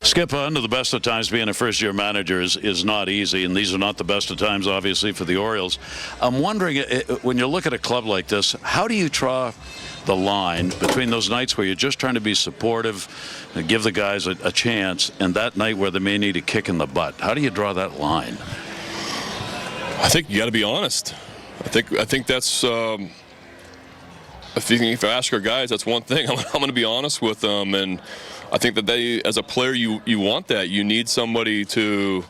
Skip, under the best of times, being a first-year manager is not easy, and these are not the best of times, obviously, for the Orioles. I'm wondering, when you look at a club like this, how do you draw the line between those nights where you're just trying to be supportive and give the guys a chance, and that night where they may need a kick in the butt? How do you draw that line? I think you got to be honest. I think that's if I ask our guys, that's one thing. I'm going to be honest with them, and I think that they, as a player, you want that. You need somebody to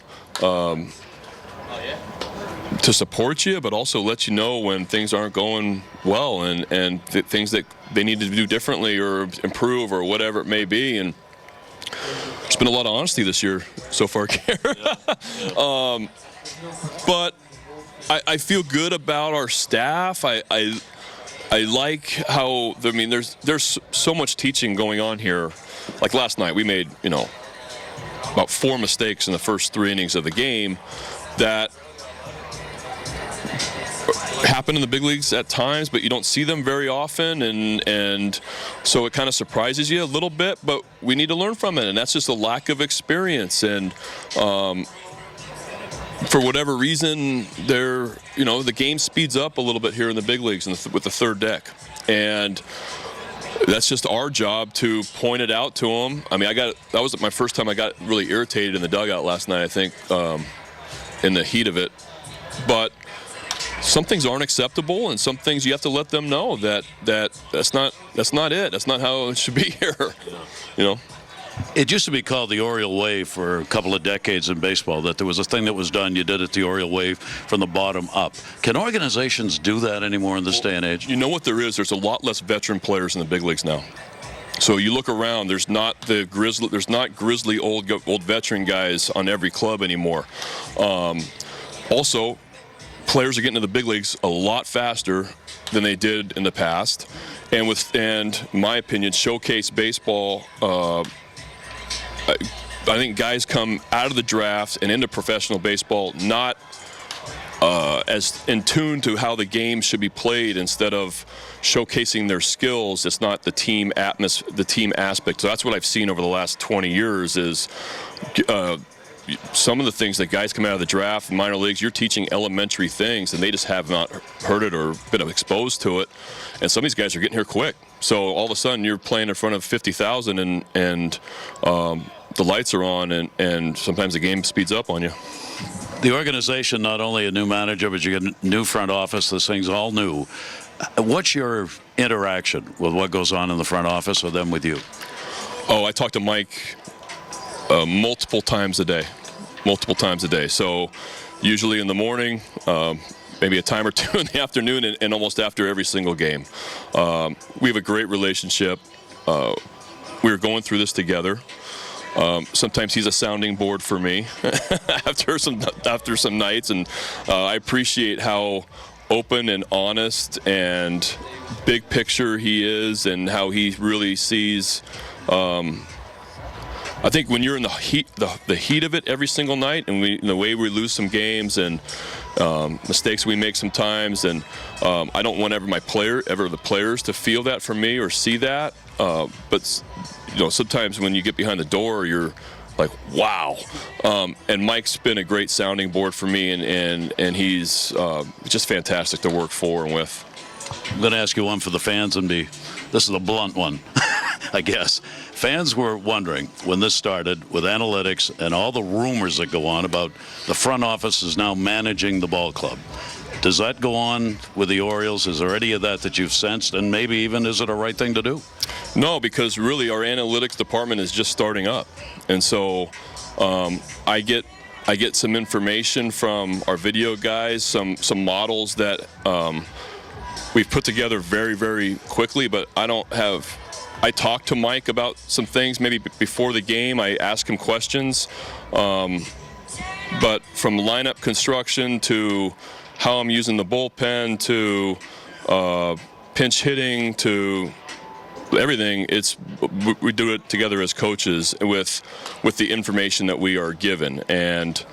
support you, but also let you know when things aren't going well and things that they need to do differently or improve or whatever it may be. And there's been a lot of honesty this year so far, but I feel good about our staff. I like how, I mean, there's so much teaching going on here. Like last night, we made, about 4 mistakes in the first 3 innings of the game that happen in the big leagues at times, but you don't see them very often, and so it kind of surprises you a little bit, but we need to learn from it, and that's just a lack of experience. And for whatever reason, the game speeds up a little bit here in the big leagues with the third deck, and that's just our job to point it out to them. I mean, that was my first time I got really irritated in the dugout last night, I think, in the heat of it. But some things aren't acceptable, and some things you have to let them know that that's not it. That's not how it should be here. It used to be called the Oriole way for a couple of decades in baseball, that there was a thing that was done, you did it the Oriole way from the bottom up. Can organizations do that anymore in this day and age? You know what there is? There's a lot less veteran players in the big leagues now. So you look around, there's not grizzly old veteran guys on every club anymore. Also, players are getting to the big leagues a lot faster than they did in the past, and in my opinion, showcase baseball. I think guys come out of the draft and into professional baseball not as in tune to how the game should be played. Instead of showcasing their skills, it's not the team aspect. So that's what I've seen over the last 20 years is some of the things that guys come out of the draft, minor leagues, you're teaching elementary things, and they just have not heard it or been exposed to it. And some of these guys are getting here quick. So all of a sudden, you're playing in front of 50,000, and the lights are on, and sometimes the game speeds up on you. The organization, not only a new manager, but you get a new front office. This thing's all new. What's your interaction with what goes on in the front office, or them with you? Oh, I talk to Mike multiple times a day. So usually in the morning, maybe a time or two in the afternoon, and almost after every single game. We have a great relationship. We're going through this together. Sometimes he's a sounding board for me after some nights, and I appreciate how open and honest and big picture he is, and how he really sees. I think when you're in the heat of it every single night, and the way we lose some games and mistakes we make sometimes, and I don't want the players to feel that from me or see that. But sometimes when you get behind the door, you're like, wow. And Mike's been a great sounding board for me, and he's just fantastic to work for and with. I'm going to ask you one for the fans, and this is a blunt one, I guess. Fans were wondering when this started with analytics and all the rumors that go on about the front office is now managing the ball club. Does that go on with the Orioles? Is there any of that you've sensed? And maybe even, is it a right thing to do? No, because really our analytics department is just starting up. And so I get some information from our video guys, some models that we've put together very, very quickly, but I talked to Mike about some things maybe before the game. I asked him questions. But from lineup construction to how I'm using the bullpen to pinch hitting to everything, we do it together as coaches with the information that we are given. And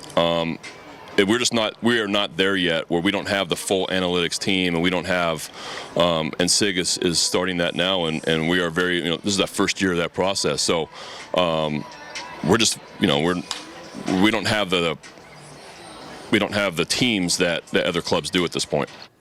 we are not there yet where we don't have the full analytics team, and we don't have and SIG is starting that now, and we are very, this is that first year of that process. So we're just, we don't have the teams that other clubs do at this point.